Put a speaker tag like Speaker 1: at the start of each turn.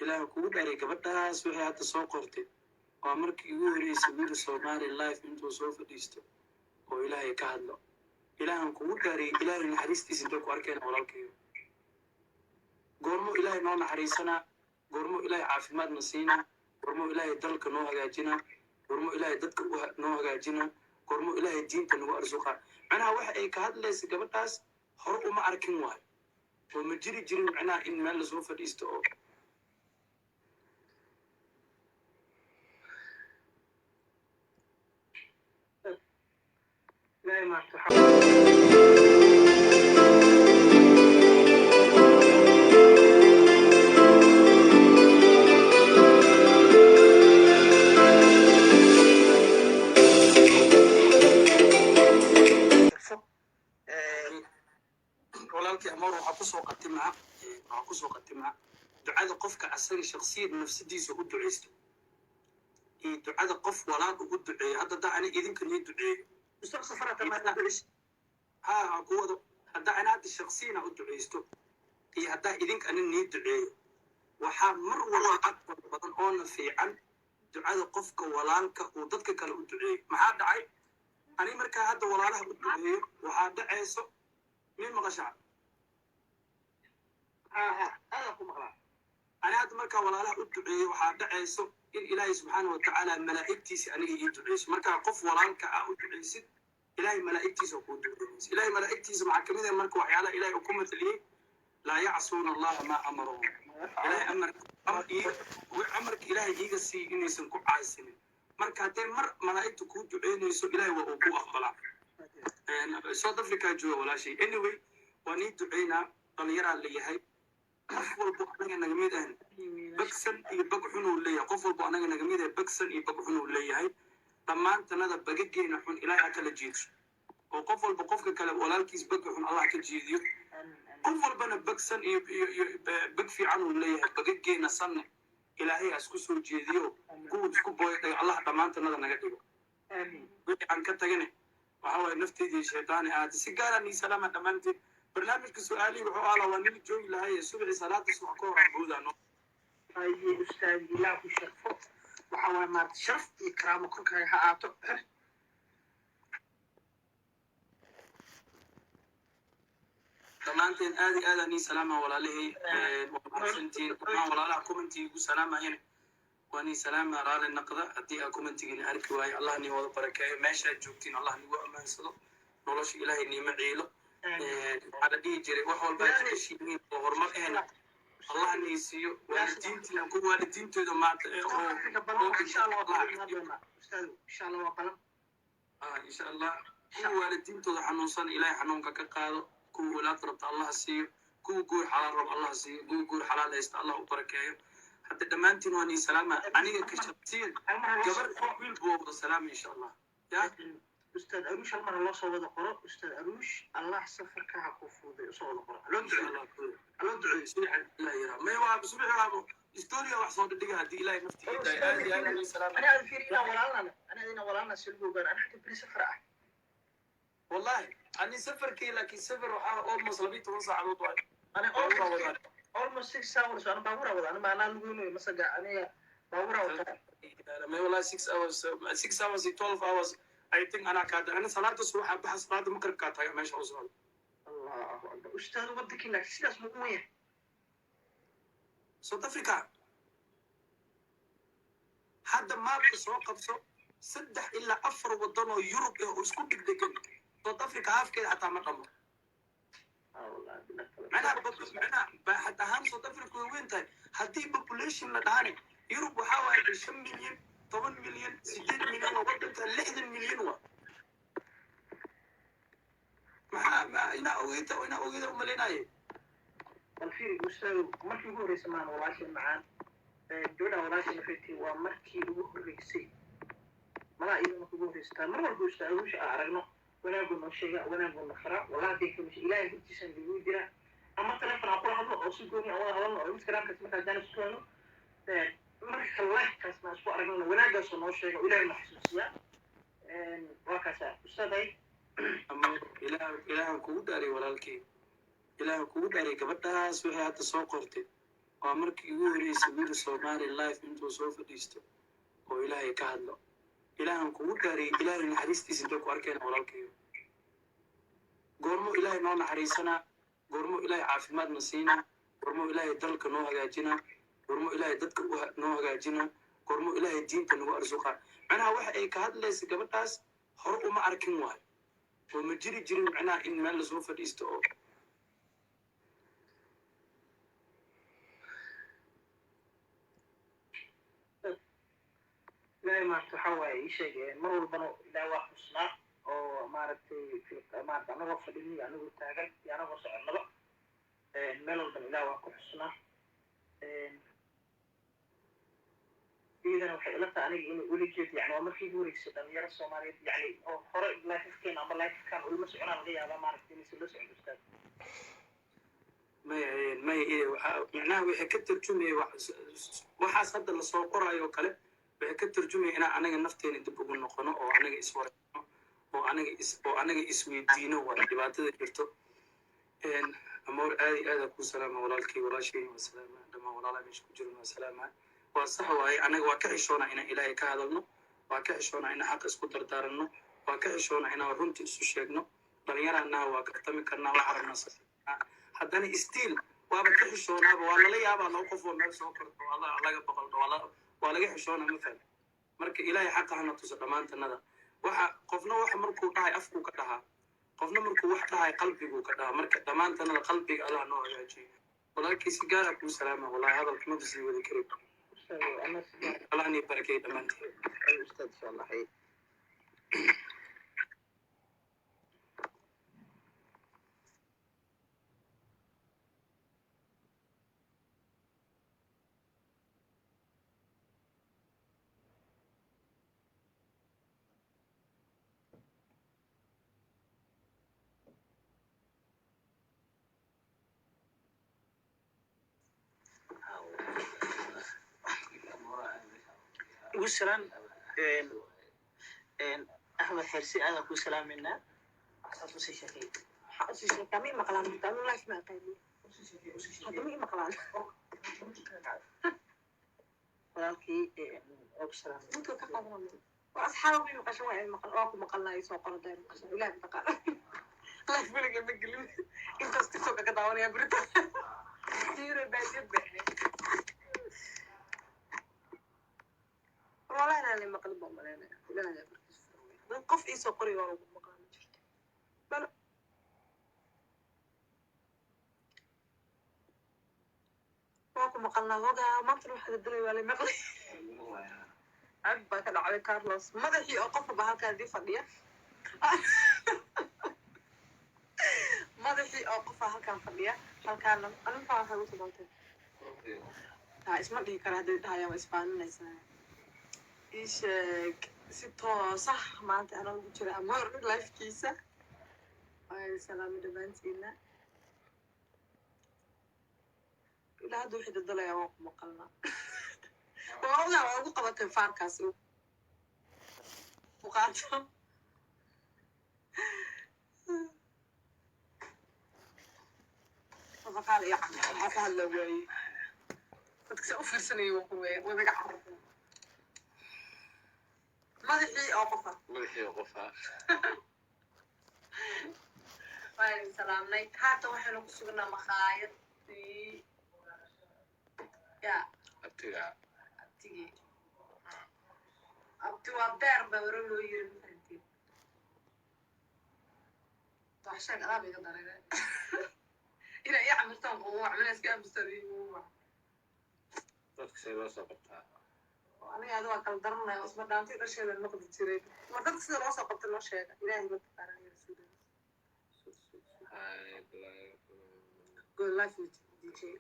Speaker 1: ilaaha kugu dharay gabadhaas waxay hadda soo qortay waa markii ugu horeysay wiil Soomaali life intuu soo fadhiisto oo ilaahay ka hadlo ilaahan kugu dharay ilaahay naxariistiisa intuu ku arkeen walaalkeeyo goormo ilaahay noo naxariisana goormo ilaahay caafimaad na siina goormo ilaahay dalka noo hagaajina goormo ilaahay dadka noo hagaajina goormo ilaahay diinta nagu arsuqa macnaha waxa ay ka hadlaysa gabadhaas hor uma arkin waay oo ma jiri jirin macnaha in meel lasoo fadhiisto oo
Speaker 2: لا ما
Speaker 1: walaalkii amar waxaa kusoo qatimaa ducada qofka asaga shakhsiyad nafsadiisa u duceysto iyo ducada qof walaal ugu duceeyo hadda daa ani idinka nii duceeyo ها قوة هذا أنا هذا الشخصين أو دعيستو هي هذا إذنك أنا نيد دعيه وحمر ولا أكبر بدن أنا في عن دعاء قفك ولانك وضدك كلا دعيه ما هذا عيب أنا مركا هذا ولا له دعيه وهذا عيسو مين مغشع
Speaker 2: هذا كم غلا
Speaker 1: أنا هذا مركا ولا له دعيه وهذا عيسو إن إلهي سبحانه وتعالى ملائكتي سأني يدعيس مركا قف ولانك أو دعيس إلهي ملائكتيس وكود دعيس إلهي ملائكتيس مع كمية مركا وحيالا إلهي حكومة ليه لا يعصون الله ما أمرهم إلهي أمرك إلهي يجسي إني سنكو عايسين مركا هاتين ملائكتو كود دعينيسو إلهي وأبو أخبلا سود أفريكا جوا ولا شيء anyway ونيد دعينا طليرا اللي يهي qof walba anaga naga mid ah bagsan iyo bag xun uu leeyahay qof walba anaga naga mid ah bagsan iyo bag xun uu leeyahay dhamaantanada bagageena xun ilaahay kala jiidsho oo qof walba qofka kale walaalkiis bag xun Allah ka jiidiyo qof walbana bagsan iyo bag fiican uu leeyahay bagageena sanne ilaahay asku soo jeediyo kuwa isku booyay Allah dhamaantanada naga dhigo aamin wixii aan ka tagane waxa way nafteedii shaytaani aad si gaar ah ni salaama dhamaantii برنامج سؤالي وحوالا ونيل جوي لهاي سبع صلاة اسمع كورا بودانو
Speaker 2: هاي أستاذ الله شرفه وحوالا ما شرف إكرامك كل هاتو
Speaker 1: دمانتين آدي ني سلامة ولا لهي وحسنتين ولا لا كومنتي يقول سلامة هنا واني سلامة رال النقضة أديها كومنتي جيني أركي واي الله ني وضع بركاية ماشا جوكتين الله ني وأمان صدق نولوش إلهي ني معيلو على دي جري وحول بيت الشيء وهرمال هنا الله نيسيو والدينتي أكو والدينتي إذا ما
Speaker 2: إن شاء الله أستاذ إن شاء الله وقلم
Speaker 1: إن شاء الله كو والدينتي إذا حنوصل إلهي حنونك كقاضي كو ولاد رب الله سيو كو قول حلال رب الله سيو كو قول حلال يست الله وبركاته حتى دمانتين واني سلامة أنا كشبتين قبل قبل بوضع سلام إن شاء الله يا
Speaker 2: أستاذ أروش المرة الله صوّد قراء أستاذ أروش الله سفر كها كفوضي صوّد قراء
Speaker 1: الله دعي سبحان الله يرى ما يواب سبحان الله إستوريا وحصاد الدقاء دي إلهي نفتي
Speaker 2: أنا أذكر أنا ولا سلبو بان أنا حتى بري سفر
Speaker 1: والله أنا سفر كي لكن سفر وحاول أولموس لبيت ونص على وضعي
Speaker 2: أنا almost 6 hours أنا باورا وضع أنا ما أنا لقوني مسجع أنا باورا وضع
Speaker 1: ما والله 6 hours 12 hours I think أنا صلاة الصبح بحس صلاة المغرب كاتها ماشي أوصل
Speaker 2: الله أكبر أستاذ ودك إنك سياس مقوية
Speaker 1: سود أفريقيا هذا ما بسوق بسوق سدح إلا أفر وضنو يوروب وسكوت دقن سود أفريقيا هاف كده حتى ما قمر معنا حتى هم سود أفريقيا وين تاي هدي population لدهاني يوروب وحاول 5 مليون 8 مليون 60 مليون وقدمت 60 مليون ما إنا أوجد ومليناي
Speaker 2: الفير أستاذ مركي هو رسمان ولاش معان جودا ولاش نفتي ومركي هو رئيسي ما إذا ما هو رئيسي مرة هو أستاذ وش أعرفنا وأنا أقول نشيء وأنا أقول نخرع ولا ديك مش إلهي كنت سندوي جرا أما تلفون أقول هذا أوصيكوني أو مسكران كسمة جانب سكانه marka الله كاسنا سو أرجعنا وناقة سو نشيء وإلى المحسوسية وكذا أستاذ
Speaker 1: أما إله كوداري ولا الكي إله كوداري كبرتها سويها تسوقرتي waa markii ugu horeysay wiil Soomaali life intuu soo fadhiisto oo ilaahay ka hadlo ilaahan kugu dhaariyay ilaahay naxariistiisa intuu ku arkeen walaalkayo goormo ilaahay noo naxariisanaa goormo ilaahay caafimaad na siinaa goormo ilaahay dalka noo hagaajinaa goormo ilaahay dadka noo hagaajinaa goormo ilaahay diinta nagu arsuqaa macnaha waxa ay ka hadlaysa gabadhaas hore uma arkin waayo oo ma jiri jirin macnaha in meel lasoo fadhiisto oo
Speaker 2: ilaahay maarta waxaa waaye ii sheegeen mar walbana ilaahay waa xusnaa oo maaragtay maarata anagoo fadhini anagoo taagan iyo anagoo soconaba meel walbana ilaahay waa ku xusnaa iyadana waxay ila tahay aniga inay ula jeed yani waa markii ugu horeysay dhalinyaro soomaaliyeed yani oo hore laififkeena ama laififkaan ulama soconaa laga yaabaa maaragta inaysan la socon ustaad
Speaker 1: maya macnaha waxay ka tarjumaya waxaas hadda lasoo qoraayo oo kale waxay ka tarjumaya inaan anaga nafteena dib ugu noqono oo anaga iswarayno oo anaga isweydiino waa dhibaatada jirto amoor aada ku salaama walaalkii walaashayna waa salaama dhamaan walaalaha meesha ku jiran waa salaama waa sax waaye anaga waa ka xishoonaa inaan ilaahay ka hadalno waa ka xishoonaa inaan xaq isku dardaaranno waa ka xishoonaa inaan runta isu sheegno dhalinyaranaha waa gartami karnaa waa carabnaa haddana stiil waaba ka xishoonaaba waa lala yaabaa laba qof oo meel soo korto laga boqoldo waa laga xishoonaa mafaham marka ilaahay xaqa hana tuso dhammaantanada waxa qofna waxa markuu dhahay afkuu ka dhahaa qofna markuu wax dhahay qalbiguu ka dhahaa marka dhammaantanada qalbiga allah noo hagaajiyo walaalkii si gaara kuu salaama wallahi hadalka ma basii wada kari allah ni barakay dhammaanteen
Speaker 2: ustaad insha allah وسلام أحمد حرسي أنا أقول سلام منا أصلا شيء شيء كمين مقلان تعمل لايف ما قايل هذا مين مقلان ولكن أبو سلام أنتوا كقدرنا وأصحابي مقشوا يعني مقلنا يسوق قرض مقشوا لا بتقال لا يفرق المقلوب أنت استكتوك كداوني يا بريتا كثير بعجب والله أنا اللي مقلب أمرنا لا من قف إيسو قري ورا مقام جرت بلا واكو مقلنا وجا ما تروح حد الدنيا ولا مقلي عبا كده على كارلوس ماذا هي أوقف بهالك دي فضية ماذا هي أوقف هالكان فضية هالكان أنا فاهم هالوسي بنتي اسمه دي كره ده هاي وإسبان نسنا إيش ستة صح ما أنت أنا بقول أمور لايف كيسة أي سلام دبنتينا لا هذا واحد الضلع يا واقع مقلنا والله أقول قبضت فاركاس وقعدهم فقال يا عمي هذا اللي تكسأ في سنة وقوي وبقى عرفنا ماذا أوقفها وعليكم السلام نيت هاتوا وحنا كسرنا مخايط يا أبتي وابدار بورلو يرمتين طحشان أبي قدر إلى يعمل تنقو وعمل أسكان بسري أنا هذا أكل درنا أصبح دانتي رشيد النقد التريد ما قد تصير راسه قبل الرشيد إلهي بتقارن يا رسول الله قول لا في دي شيء